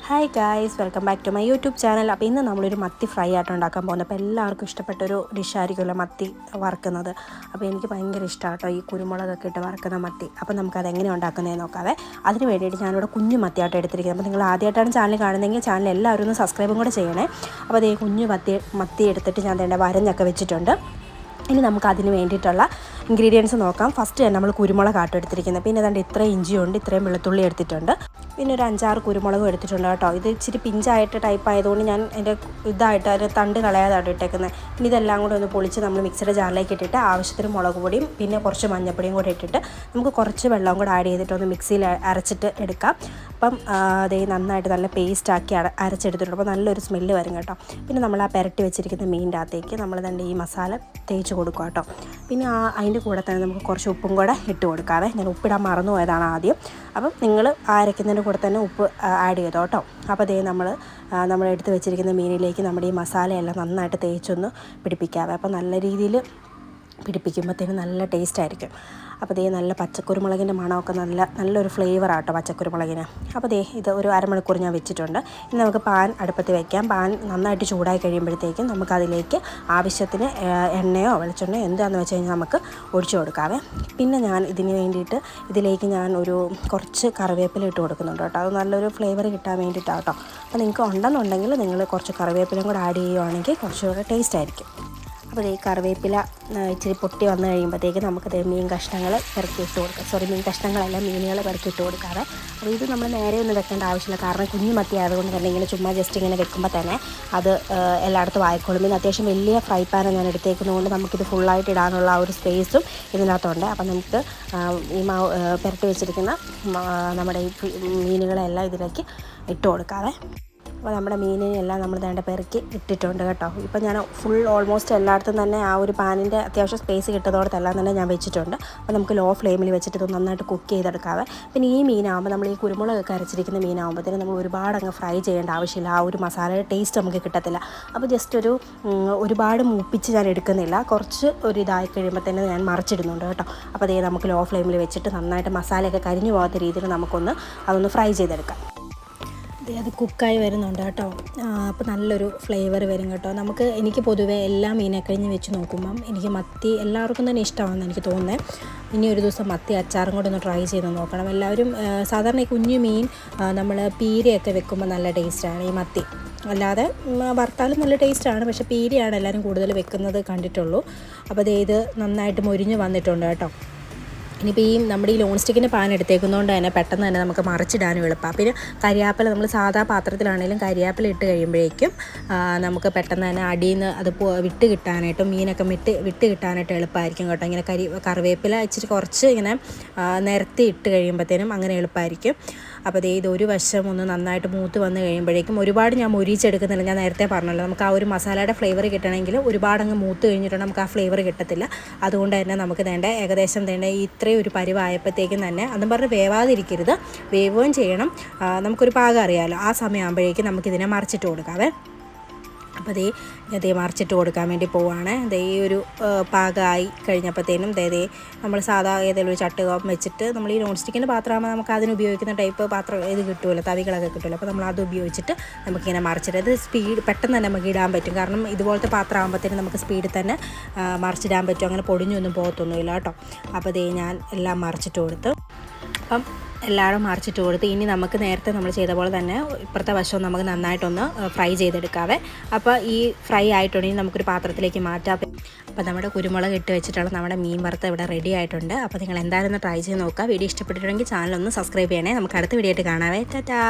Hi guys, welcome back to my YouTube channel. അപ്പോൾ ഇന്ന് നമ്മളൊരു മത്തി ഫ്രൈ ആയിട്ട് ഉണ്ടാക്കാൻ പോകുന്നത്. അപ്പോൾ എല്ലാവർക്കും ഇഷ്ടപ്പെട്ടൊരു ഡിഷായിരിക്കുമല്ലോ മത്തി വറുക്കുന്നത്. അപ്പോൾ എനിക്ക് ഭയങ്കര ഇഷ്ടമാണ് കേട്ടോ ഈ കുരുമുളകൊക്കെ ഇട്ട് വറുക്കുന്ന മത്തി. അപ്പോൾ നമുക്കത് എങ്ങനെ ഉണ്ടാക്കുന്നതെന്ന് നോക്കാവേ. അതിന് വേണ്ടിയിട്ട് ഞാനിവിടെ കുഞ്ഞു മത്തിയായിട്ട് എടുത്തിരിക്കുന്നത്. അപ്പോൾ നിങ്ങൾ ആദ്യമായിട്ടാണ് ചാനൽ കാണുന്നതെങ്കിൽ ചാനൽ എല്ലാവരും ഒന്ന് സബ്സ്ക്രൈബും കൂടെ ചെയ്യണേ. അപ്പോൾ അതേ കുഞ്ഞു മത്തി എടുത്തിട്ട് ഞാൻ അതിൻ്റെ വരഞ്ഞൊക്കെ വെച്ചിട്ടുണ്ട്. ഇനി നമുക്ക് അതിന് വേണ്ടിയിട്ടുള്ള ഇൻഗ്രീഡിയൻസ് നോക്കാം. ഫസ്റ്റ് തന്നെ നമ്മൾ കുരുമുളക് ആട്ടോ എടുത്തിരിക്കുന്നത്. പിന്നെ ഏതാണ്ട് ഇത്രയും ഇഞ്ചിയുണ്ട്, ഇത്രയും വെളുത്തുള്ളി എടുത്തിട്ടുണ്ട്, പിന്നെ ഒരു 5-6 കുരുമുളകും എടുത്തിട്ടുണ്ട് കേട്ടോ. ഇത് ഇച്ചിരി പിഞ്ചായിട്ട് ടൈപ്പ് ആയതുകൊണ്ട് ഞാൻ എൻ്റെ അതിൻ്റെ തണ്ട് കളയാതാണ് ഇട്ടേക്കുന്നത്. ഇനി ഇതെല്ലാം കൂടെ ഒന്ന് പൊളിച്ച് നമ്മൾ മിക്സിയുടെ ജാറിലേക്ക് ഇട്ടിട്ട് ആവശ്യത്തിന് മുളക് പൊടിയും പിന്നെ കുറച്ച് മഞ്ഞൾപ്പൊടിയും കൂടെ ഇട്ടിട്ട് നമുക്ക് കുറച്ച് വെള്ളം കൂടെ ആഡ് ചെയ്തിട്ട് ഒന്ന് മിക്സിയിൽ അരച്ചിട്ട് എടുക്കാം. അപ്പം അതേ നന്നായിട്ട് നല്ല പേസ്റ്റാക്കി അരച്ചെടുത്തിട്ടുണ്ട്. അപ്പോൾ നല്ലൊരു സ്മെല്ല് വരും കേട്ടോ. പിന്നെ നമ്മൾ ആ പുരട്ടി വെച്ചിരിക്കുന്ന മീനിൻ്റെ അകത്തേക്ക് നമ്മൾ തന്നെ ഈ മസാല തേച്ച് കൊടുക്കുക കേട്ടോ. പിന്നെ അതിൻ്റെ കൂടെ തന്നെ നമുക്ക് കുറച്ച് ഉപ്പും കൂടെ ഇട്ട് കൊടുക്കാവേ. ഞാൻ ഉപ്പിടാൻ മറന്നു പോയതാണ് ആദ്യം. അപ്പം നിങ്ങൾ അരയ്ക്കുന്നതിൻ്റെ കൂടെ തന്നെ ഉപ്പ് ആഡ് ചെയ്തോ കേട്ടോ. അപ്പോൾ അതേ നമ്മൾ എടുത്ത് വെച്ചിരിക്കുന്ന മീനിലേക്ക് നമ്മുടെ ഈ മസാലയെല്ലാം നന്നായിട്ട് തേച്ചൊന്ന് പിടിപ്പിക്കാവേ. അപ്പോൾ നല്ല രീതിയിൽ പിടിപ്പിക്കുമ്പോഴത്തേനും നല്ല ടേസ്റ്റ് ആയിരിക്കും. അപ്പോൾ ദേ നല്ല പച്ചക്കുരുമുളകിൻ്റെ മണമൊക്കെ നല്ലൊരു ഫ്ലേവറാട്ടോ പച്ചക്കുരുമുളകിന്. അപ്പോൾ ദേ ഇത് ഒരു അരമണിക്കൂർ ഞാൻ വെച്ചിട്ടുണ്ട്. ഇനി നമുക്ക് പാൻ അടുപ്പത്ത് വയ്ക്കാം. പാൻ നന്നായിട്ട് ചൂടായി കഴിയുമ്പോഴത്തേക്കും നമുക്കതിലേക്ക് ആവശ്യത്തിന് എണ്ണയോ വെളിച്ചെണ്ണയോ എന്താണെന്ന് വെച്ച് കഴിഞ്ഞാൽ നമുക്ക് ഒഴിച്ചു കൊടുക്കാവേ. പിന്നെ ഞാൻ ഇതിന് വേണ്ടിയിട്ട് ഇതിലേക്ക് ഞാൻ ഒരു കുറച്ച് കറിവേപ്പില ഇട്ട് കൊടുക്കുന്നുണ്ട് കേട്ടോ. അത് നല്ലൊരു ഫ്ലേവർ കിട്ടാൻ വേണ്ടിയിട്ടാണ് കേട്ടോ. അപ്പോൾ നിങ്ങൾക്ക് ഉണ്ടെന്നുണ്ടെങ്കിൽ നിങ്ങൾ കുറച്ച് കറിവേപ്പിലയും കൂടെ ആഡ് ചെയ്യുകയാണെങ്കിൽ കുറച്ചുകൂടെ ടേസ്റ്റ് ആയിരിക്കും. അപ്പോൾ ഈ കറിവേപ്പില ഇച്ചിരി പൊട്ടി വന്നു കഴിയുമ്പോഴത്തേക്ക് നമുക്ക് മീൻ കഷ്ണങ്ങൾ പെറുക്കിയിട്ട് കൊടുക്കാം. മീൻ കഷ്ണങ്ങളെല്ലാം മീനുകൾ പെറുക്കിയിട്ട് കൊടുക്കാതെ. അപ്പോൾ ഇത് നമ്മൾ നേരെ ഒന്നും വെക്കേണ്ട ആവശ്യമില്ല. കാരണം കുഞ്ഞു മത്തി ആയതുകൊണ്ട് തന്നെ ഇങ്ങനെ ചുമ്മാ ജസ്റ്റ് ഇങ്ങനെ വെക്കുമ്പോൾ തന്നെ അത് എല്ലായിടത്തും ആയിക്കോളും. പിന്നെ അത്യാവശ്യം വലിയ ഫ്രൈ പാനാണ് ഞാൻ എടുത്തേക്കുന്നതുകൊണ്ട് നമുക്കിത് ഫുള്ളായിട്ട് ഇടാനുള്ള ആ ഒരു സ്പേസും ഇതിനകത്തുണ്ട്. അപ്പോൾ നമുക്ക് ഈ പുരട്ടി വെച്ചിരിക്കുന്ന നമ്മുടെ ഈ മീനുകളെല്ലാം ഇതിലേക്ക് ഇട്ട് കൊടുക്കാതെ. അപ്പോൾ നമ്മുടെ മീനിനെല്ലാം നമ്മൾ വേണ്ട പെറുക്കി ഇട്ടിട്ടുണ്ട് കേട്ടോ. ഇപ്പോൾ ഞാൻ ഓൾമോസ്റ്റ് എല്ലായിടത്തും തന്നെ ആ ഒരു പാനിൻ്റെ അത്യാവശ്യം സ്പേസ് കിട്ടുന്നതോടത്തെല്ലാം തന്നെ ഞാൻ വെച്ചിട്ടുണ്ട്. അപ്പോൾ നമുക്ക് ലോ ഫ്ലെയിമിൽ വെച്ചിട്ട് ഇത് നന്നായിട്ട് കുക്ക് ചെയ്തെടുക്കാവേ. പിന്നെ ഈ മീനാകുമ്പോൾ നമ്മൾ ഈ കുരുമുളകൊക്കെ അരച്ചിരിക്കുന്ന മീനാകുമ്പോഴത്തേനും നമ്മൾ ഒരുപാട് അങ്ങ് ഫ്രൈ ചെയ്യേണ്ട ആവശ്യമില്ല. ആ ഒരു മസാലയുടെ ടേസ്റ്റ് നമുക്ക് കിട്ടത്തില്ല. അപ്പോൾ ജസ്റ്റ് ഒരുപാട് മൂപ്പിച്ച് ഞാൻ എടുക്കുന്നില്ല. കുറച്ച് ഒരു ഇതായി കഴിയുമ്പോൾ തന്നെ ഞാൻ മറിച്ചിടുന്നുണ്ട് കേട്ടോ. അപ്പോൾ അതേ നമുക്ക് ലോ ഫ്ലെയിമിൽ വെച്ചിട്ട് നന്നായിട്ട് മസാലയൊക്കെ കരിഞ്ഞു പോകാത്ത രീതിയിൽ അതൊന്ന് ഫ്രൈ ചെയ്തെടുക്കാം. അത് കുക്കായി വരുന്നുണ്ട് കേട്ടോ. അപ്പോൾ നല്ലൊരു ഫ്ലേവർ വരും കേട്ടോ. എനിക്ക് പൊതുവേ എല്ലാ മീനൊക്കെ വെച്ച് നോക്കുമ്പം എനിക്ക് മത്തി എല്ലാവർക്കും തന്നെ ഇഷ്ടമാണെന്ന് എനിക്ക് തോന്നുന്നത്. ഇനി ഒരു ദിവസം മത്തി അച്ചാറും കൂടെ ഒന്ന് ട്രൈ ചെയ്ത് നോക്കണം എല്ലാവരും. സാധാരണ ഈ കുഞ്ഞു മീൻ നമ്മൾ പീരയൊക്കെ വെക്കുമ്പോൾ നല്ല ടേസ്റ്റാണ് ഈ മത്തി. അല്ലാതെ വറുത്താലും നല്ല ടേസ്റ്റാണ്, പക്ഷേ പീരയാണ് എല്ലാവരും കൂടുതൽ വെക്കുന്നത് കണ്ടിട്ടുള്ളൂ. അപ്പോൾ ഇത് നന്നായിട്ട് മൊരിഞ്ഞ് വന്നിട്ടുണ്ട് കേട്ടോ. ഇനിയിപ്പോൾ നമ്മുടെ ഈ നോൺ സ്റ്റിക്കിൻ്റെ പാൻ എടുത്തേക്കുന്നതുകൊണ്ട് തന്നെ പെട്ടെന്ന് തന്നെ നമുക്ക് മറിച്ചിടാനും എളുപ്പമാണ്. പിന്നെ കരിയാപ്പില നമ്മൾ സാധാ പാത്രത്തിലാണെങ്കിലും കരിയാപ്പില ഇട്ട് കഴിയുമ്പോഴേക്കും നമുക്ക് പെട്ടെന്ന് തന്നെ അടിയിൽ നിന്ന് അത് വിട്ട് കിട്ടാനായിട്ടും മീനൊക്കെ വിട്ട് കിട്ടാനായിട്ട് എളുപ്പമായിരിക്കും കേട്ടോ. ഇങ്ങനെ കറിവേപ്പില ഇച്ചിരി കുറച്ച് ഇങ്ങനെ നിരത്തി ഇട്ട് കഴിയുമ്പോഴത്തേനും അങ്ങനെ എളുപ്പമായിരിക്കും. അപ്പോൾ ഇത് ഒരു വശം ഒന്ന് നന്നായിട്ട് മൂത്ത് വന്ന് കഴിയുമ്പോഴേക്കും ഒരുപാട് ഞാൻ മൊരിച്ചെടുക്കുന്നില്ല. ഞാൻ നേരത്തെ പറഞ്ഞല്ലോ, നമുക്ക് ആ ഒരു മസാലയുടെ ഫ്ലേവർ കിട്ടണമെങ്കിൽ ഒരുപാടങ്ങ് മൂത്ത് കഴിഞ്ഞിട്ടുണ്ടെങ്കിൽ നമുക്ക് ആ ഫ്ലേവർ കിട്ടത്തില്ല. അതുകൊണ്ട് തന്നെ നമുക്ക് ഏകദേശം ഇത്രയും ഒരു പരിവായപ്പോഴത്തേക്കും തന്നെ അതും പറഞ്ഞ് വേവാതിരിക്കരുത്, വേവുകയും ചെയ്യണം. നമുക്കൊരു പാകം അറിയാമല്ലോ. ആ സമയമാകുമ്പോഴേക്കും നമുക്കിതിനെ മറിച്ചിട്ട് കൊടുക്കാവേ. അപ്പോൾ അതേ മറിച്ചിട്ട് കൊടുക്കാൻ വേണ്ടി പോവുകയാണ്. ഈ ഒരു പാകമായി കഴിഞ്ഞപ്പോഴത്തേനും നമ്മൾ സാധാ ഏതെങ്കിലും ഒരു ചട്ടുകം വെച്ചിട്ട് നമ്മൾ ഈ നോൺ സ്റ്റിക്കിൻ്റെ പാത്രമാകുമ്പോൾ നമുക്ക് അതിന് ഉപയോഗിക്കുന്ന ടൈപ്പ് പാത്രം ഇത് കിട്ടുമല്ലോ, തവികളൊക്കെ കിട്ടുമല്ലോ. അപ്പോൾ നമ്മൾ അത് ഉപയോഗിച്ചിട്ട് നമുക്കിങ്ങനെ മറിച്ചിട്ട് അത് പെട്ടെന്ന് തന്നെ നമുക്ക് ഇടാൻ പറ്റും. കാരണം ഇതുപോലത്തെ പാത്രം ആകുമ്പോഴത്തേനും നമുക്ക് സ്പീഡിൽ തന്നെ മറിച്ചിടാൻ പറ്റും. അങ്ങനെ പൊടിഞ്ഞൊന്നും പോകത്തൊന്നുമില്ല കേട്ടോ. അപ്പോൾ ഞാൻ എല്ലാം മറിച്ചിട്ട് കൊടുത്തു. അപ്പം എല്ലാവരും മറിച്ചിട്ട് കൊടുത്ത് ഇനി നമുക്ക് നേരത്തെ നമ്മൾ ചെയ്ത പോലെ തന്നെ ഇപ്പുറത്തെ വശവും നമുക്ക് നന്നായിട്ടൊന്ന് ഫ്രൈ ചെയ്തെടുക്കാവേ. അപ്പോൾ ഈ ഫ്രൈ ആയിട്ടുണ്ടെങ്കിൽ നമുക്കൊരു പാത്രത്തിലേക്ക് മാറ്റാം. അപ്പോൾ നമ്മുടെ കുരുമുളക് ഇട്ട് വെച്ചിട്ടുള്ള നമ്മുടെ മീൻ വറുത്ത ഇവിടെ റെഡി ആയിട്ടുണ്ട്. അപ്പോൾ നിങ്ങൾ എന്തായാലും ഒന്ന് ട്രൈ ചെയ്ത് നോക്കുക. വീഡിയോ ഇഷ്ടപ്പെട്ടിട്ടുണ്ടെങ്കിൽ ചാനലൊന്ന് സബ്സ്ക്രൈബ് ചെയ്യണേ. നമുക്ക് അടുത്ത വീഡിയോ ആയിട്ട് കാണാവേ. ടാറ്റാ.